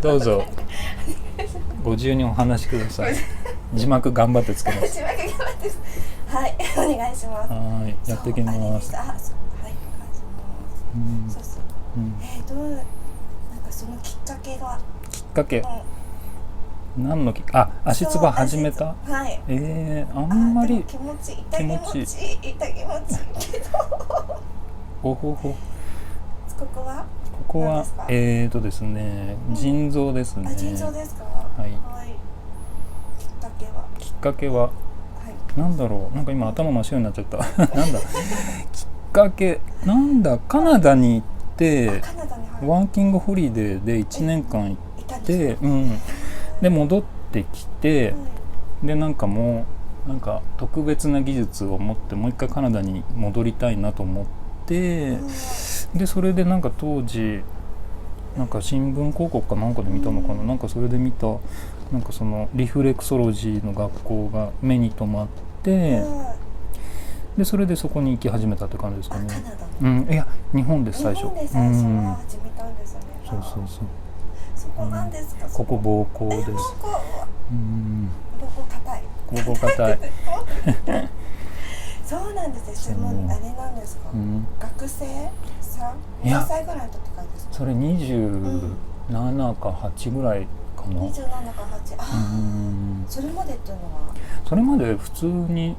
どうぞご自由にお話しください。字幕頑張ってつけます。字幕頑張ってはい、お願いします。はい、やっていきます。はい、お願いします。そうそう。なんかそのきっかけが。きっかけ。何の足つぼ始めた。はい。あんまり気持ち痛気持ちけど。ほほほ。ここはですね、腎臓ですね。腎臓ですか。はい。きっかけは、なんだろう、なんか今頭真っ白になっちゃった。なんだきっかけ、なんだ、カナダに行ってワーキングホリデーで1年間行って、で戻ってきて、でなんかもうなんか特別な技術を持ってもう一回カナダに戻りたいなと思って、でそれでなんか当時なんか新聞広告かなんかで見たのかな、なんかそれで見たなんかそのリフレクソロジーの学校が目に留まって、でそれでそこに行き始めたって感じですかね。いや日本です最初。始めたんですよね。そうそうそう。そこなんですか。ここ膀胱です。膀胱硬い。そうなんですよ。もうあれなんですか。学生さん、何歳ぐらいの時からですか。それ27か8ぐらいかな。27か8。それまでっていうのは。それまで普通に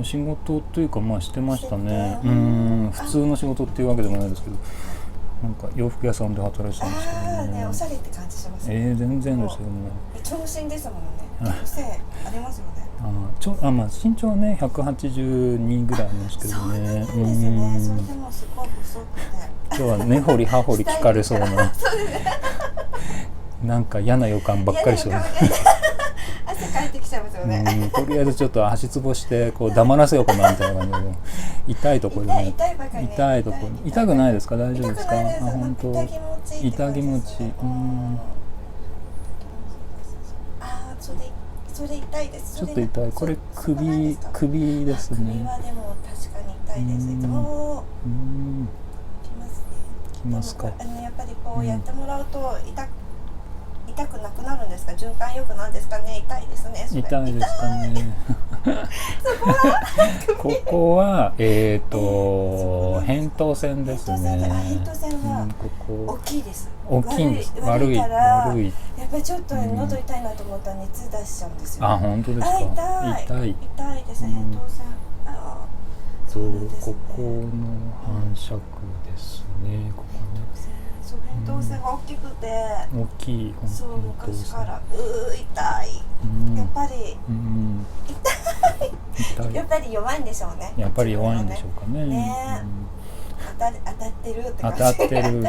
仕事というかまあしてましたね。普通の仕事っていうわけでもないですけど。なんか洋服屋さんで働いてたんですけどね。おしゃれって感じしますね。全然ですよね。長身ですもんね。背ありますよね。まあ身長はね182ぐらいありますけどね。そうなんですね。それでもすごい細くて。今日は根掘り葉掘り聞かれそうな。なんか嫌な予感ばっかりしてます。汗かいてきちゃいますよね。とりあえずちょっと足つぼしてこう黙らせようかなみたいな感じで、痛いところでね。痛いところ。痛くないですか？大丈夫ですか？本当。痛気持ち。それ痛いです。ちょっと痛い。これ首ですね。首はでも確かに痛いです。きますね。きますか。やっぱりこうやってもらうと痛くなくなるんですか？循環良くなんですかね？痛いですね。痛いですかね。ここは扁桃腺ですね。扁桃腺は大きいです。大きいんです。悪い。やっぱりちょっと喉痛いなと思ったら熱出しちゃうんですよ。本当ですか。痛いです。扁桃腺。ここの反射区ですね。ここね。扁桃腺が大きくて。大きい。そう昔から痛い。やっぱり痛い。やっぱり弱いんでしょうね。やっぱり弱いんでしょうかね。当たってるって感じ。当たってる。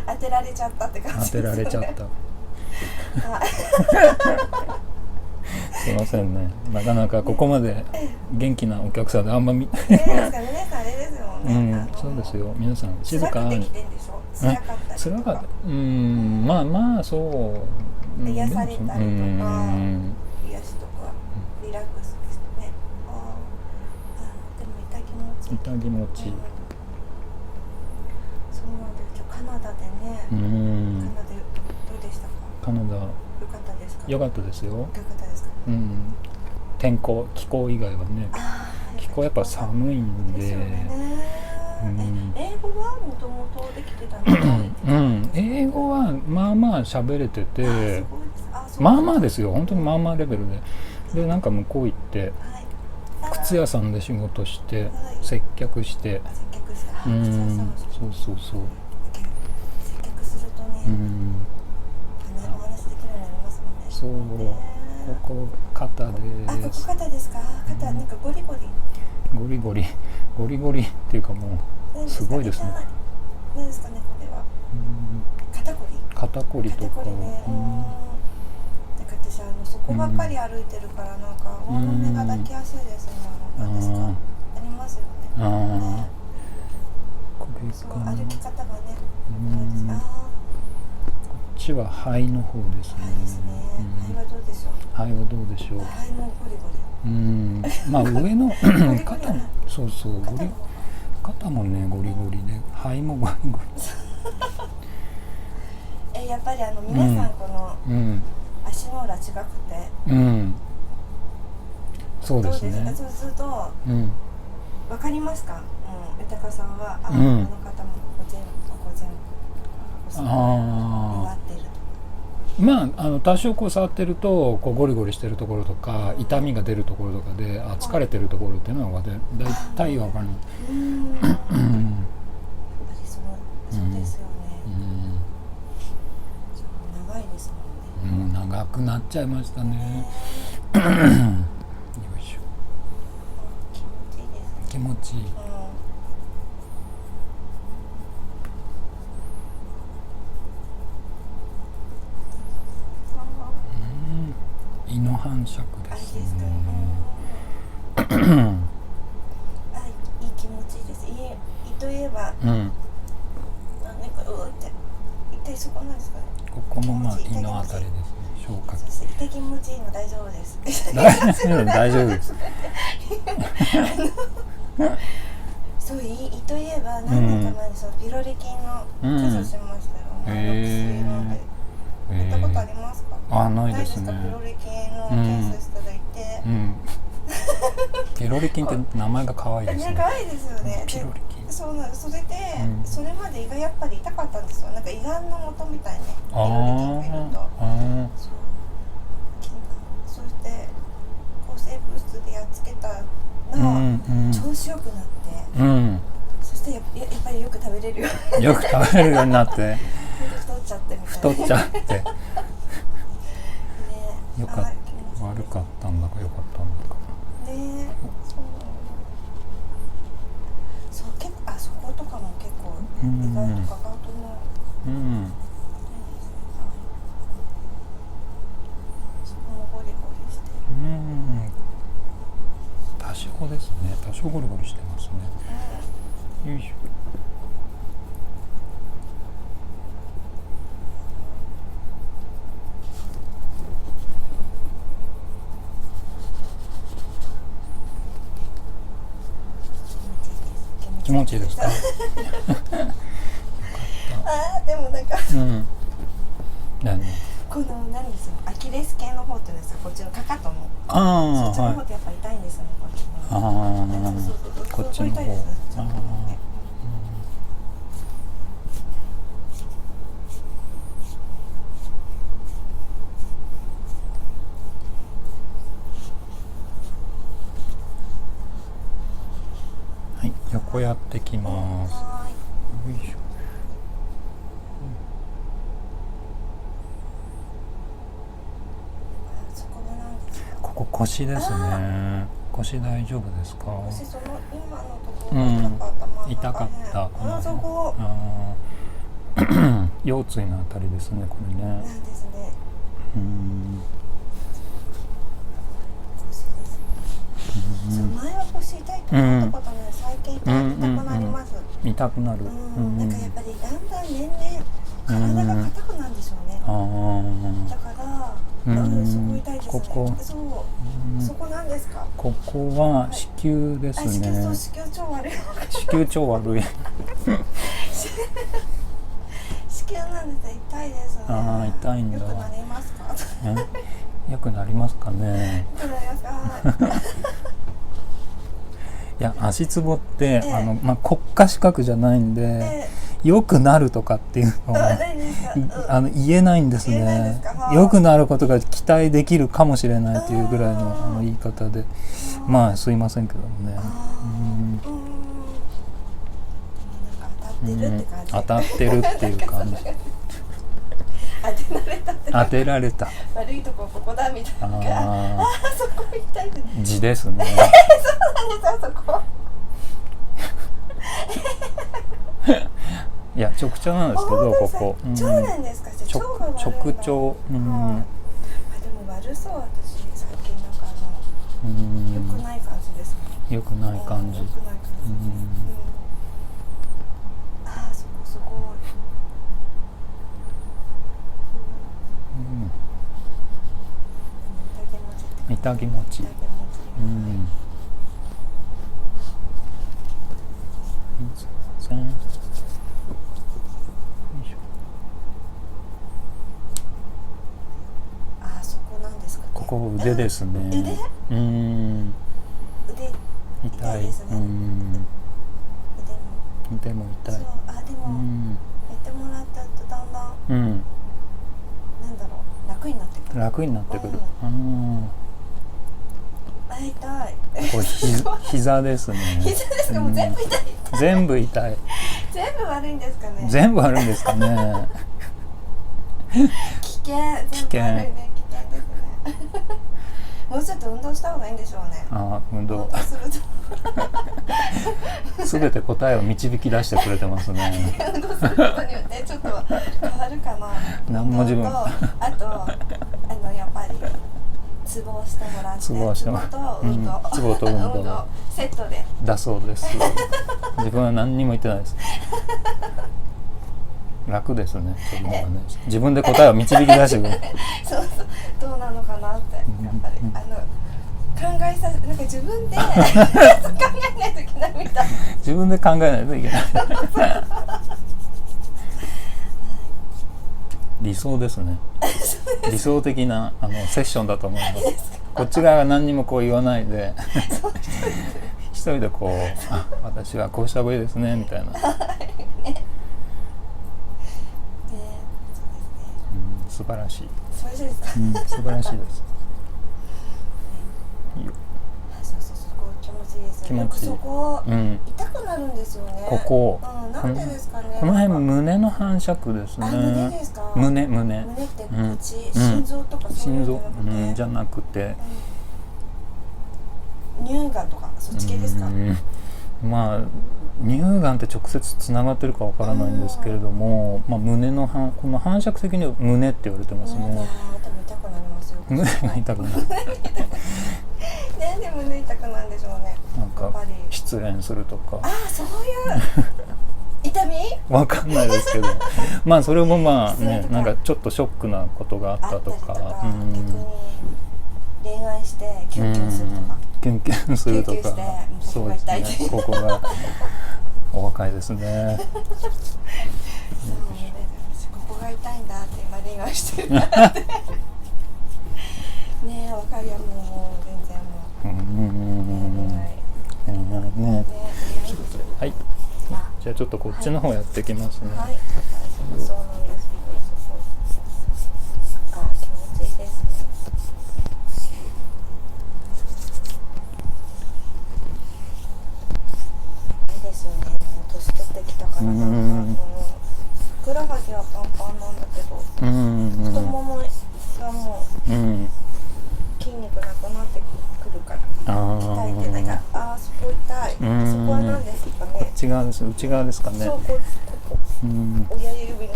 当てられちゃったって感じ。当てられちゃった。すいませんね。なかなかここまで元気なお客さんであんま皆さんあれですよね。そうですよ。皆さん静かに。辛かった。まあそう。癒されたりとか、癒しとかリラックスですね。でも痛気持ち。痛気持ち。そうなんです。カナダでね。カナダどうでしたか？カナダ。良かったですか？良かったですよ。良かったですか？気候以外はね。気候やっぱ寒いんで。英語はもともとできてたんですか？英語はまあまあ喋れてて、まあまあですよ。本当にまあまあレベルで。でなんか向こう行って靴屋さんで仕事して接客して。そう。接客するとね。お話できるようになりますもんね。そう。ここ肩です。ここ肩ですか？肩なんかゴリゴリっていうかもうすごいですね。何ですかねこれは。肩こりとか。なんか私そこばっかり歩いてるからなんか大胸が抱きやすいですね。なんですか？ありますよね。これかな。歩き方がね。こっちは肺の方ですね。肺はどうでしょう。肺はどうでしょう。肺もゴリゴリ。まあ上の肩もそう肩もねゴリゴリで肺もゴリゴリ。やっぱり皆さんこの足の裏違くて、そうですね。どうですか？そうすると、わかりますか？豊さんはこの方もここ全部弱ってると。まあ、多少こう触ってるとこうゴリゴリしてるところとか痛みが出るところとかで疲れてるところっていうのは大体わかる。そうですよね。長いですもんね。長くなっちゃいましたね。よいしょ。気持ちいい。胃の反射区ですね。いい気持ちいいです。胃といえば、なんか痛いそこなんですかね。ここもまあ胃のあたりですね。消化器。痛い気持ちいいの大丈夫です。大丈夫です。そう胃といえば何年か前にピロリ菌の検査しましたよ。薬飲んで。やったことありますか？ないですね。ピロリ菌の検査したらいて。ピロリ菌って名前が可愛いですね。可愛いですよね。ピロリ菌。そうなんです。それで、それまで胃がやっぱり痛かったんですよ。なんか胃がんの元みたいね。ピロリ菌がいると。そして抗生物質でやっつけたら調子よくなって、そしてやっぱりよく食べれるようによく食べれるようになって太っちゃってみたいな。太っちゃってね、よかった悪かったんだかよかったんだかね。そう結構そことかも結構意外とかかとのそこもゴリゴリしてる。多少ですね。多少ゴリゴリしてますね。よいしょ。気持ちいいですか？でもなんか何何ですよ、アキレス腱の方っていうんですか、こっちのかかとのそっちの方ってやっぱ痛いんですよね、こっちの。こっちの方。はい、横やってきます。よいしょ。ここ腰ですね。腰大丈夫ですか？腰その今のところ痛かった。このそこ腰椎のあたりですね、これね。なんですね。前は腰痛いと思ったことない。最近痛くなります。痛くなる。なんかやっぱりだんだん年々体が硬くなるんでしょうね。だからすごい痛いですね。そこなんですか？ここは子宮ですね。子宮超悪い。子宮超悪い。子宮なんです。痛いですね。痛いんだ。よくなりますか？よくなりますかね。いや、足つぼって、国家資格じゃないんで、良くなるとかっていうのは言えないんですね。良くなることが期待できるかもしれないというぐらいの言い方で、まあすいませんけどもね。当たってるっていう感じ。当てられた。悪いとここだみたいな。そこ痛いです。痔ですね。そうなんですよ、そこ。いや、直腸なんですけど、ここ。腸なんですか？直腸。でも悪そう、私最近なんか良くない感じですね。良くない感じ。すごい。痛気持ち。ここ腕ですね。腕？腕痛いですね。腕も痛い。そう、あ、でも、やってもらったとだんだん、なんだろう、楽になってくる。楽になってくる。あ、痛い。これ膝ですね。膝ですか？もう全部痛い。全部痛い。全部悪いんですかね。全部悪いんですかね。危険。全部悪いね。危険ですね。もうちょっと運動した方がいいんでしょうね。運動するとすべて答えを導き出してくれてますね。運動することによってちょっと変わるかな。何も自分あとやっぱりツボをしてもらって、ツボと運動、ツボと運動セットでだそうです。自分は何にも言ってないです。楽ですね。自分で答えを導き出してくる。そうそう、どうなのかなって、やっぱり考えさせ、なんか自分で考えないといけないみたい。自分で考えないといけない。理想ですね。理想的なセッションだと思います。こっち側が何にもこう言わないで一人でこう私はこうした方がいいですねみたいな。素晴らしい。素晴らしいですか。素晴らしいです。いいよ。そうそこ気持ちいいですよね。気持ちいい。そこ痛くなるんですよね。ここ。なんでですかね。この辺胸の反射区ですね。胸ですか。胸ってこっち、心臓とかそういうのじゃなくて。乳がんとかそっち系ですか。まあ乳がんって直接つながってるかわからないんですけれども、胸のこの反射区的には胸って言われてますね。でも痛くなりますよ。胸が痛くなる。なんで胸痛くなるんでしょうね。なんか失恋するとか。そういう痛み？わかんないですけど、それもなんかちょっとショックなことがあったとか、逆に恋愛してキュンキュンするとか。キュンキュンするとか、そうですね。ここがお若いですね。ここが痛いんだって今恋愛してるからって。ねえ、わかるよ。もう全然ね。はい。じゃあちょっとこっちの方やってきますね。はい。そうなんです。気持ちいいですね。ですよね。年取ってきたからふくらはぎはパンパンなんだけど、太ももがもう筋肉なくなってくるから痛いってなんかそこ痛い。そこは何ですかね。こっち側です。内側ですかね。そうこ親指の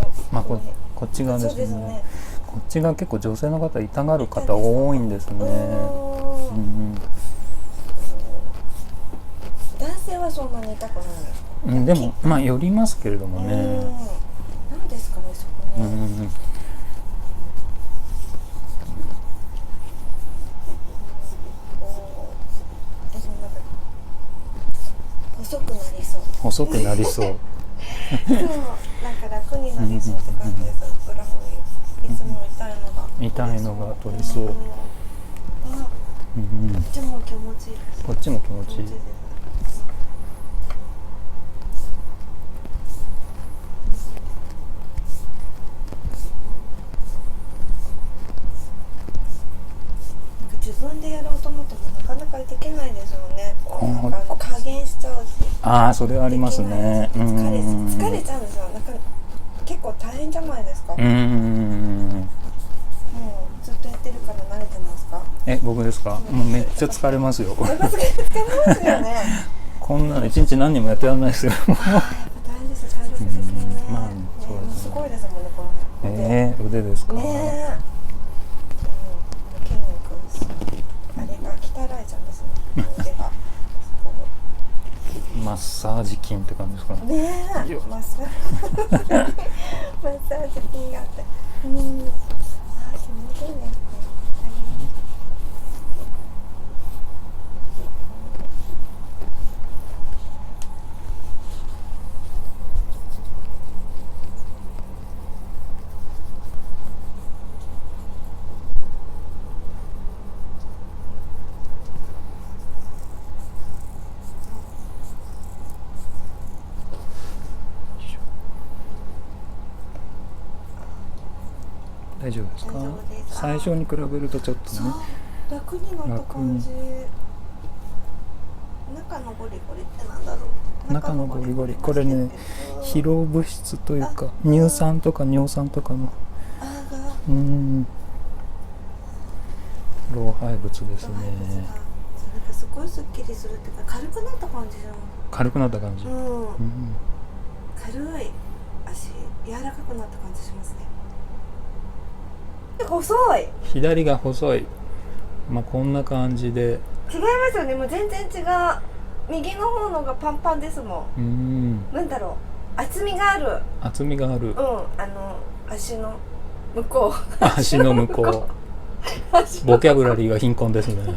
こっち側ですね。こっち側結構女性の方痛がる方多いんですね。男性はそんなに痛くないんですか。でもよりますけれどもね。なんですかね、そこね。細くなりそう。細くなりそう。なんか楽になりそうって感じです。ふくらはぎいつも痛いのが取れそう。こっちも気持ちいいです。こっちも気持ちいい。自分でやろうと思ってもなかなかできないですよね。加減しちゃうし。それはありますね。疲れちゃうんですよ。結構大変じゃないですか。もうずっとやってるから慣れてますか。僕ですか。もうめっちゃ疲れますよ。疲れますよね。こんなの一日何人もやってらんないですよ。やっぱ大変です。体力ですね。そうですね。すごいですもんね、この腕ですか。筋肉あれが鍛えられちゃうんですね。腕がマッサージ筋って感じですかね。マッサージ筋があって、気持ちいいですね。大丈夫ですか？大丈夫です。最初に比べるとちょっとね、そう楽になった感じ。中のゴリゴリってなんだろう。中のゴリゴリ、これね、疲労物質というか乳酸とか尿酸とかの老廃物ですね。なんかすごいスッキリするっていうか軽くなった感じじゃん。軽くなった感じ、軽い足柔らかくなった感じしますね。細い。左が細い。まあこんな感じで違いますよね。もう全然違う。右の方のがパンパンですもん。なんだろう、厚みがある。厚みがある。足の向こう。足の向こう。ボキャブラリーが貧困ですね。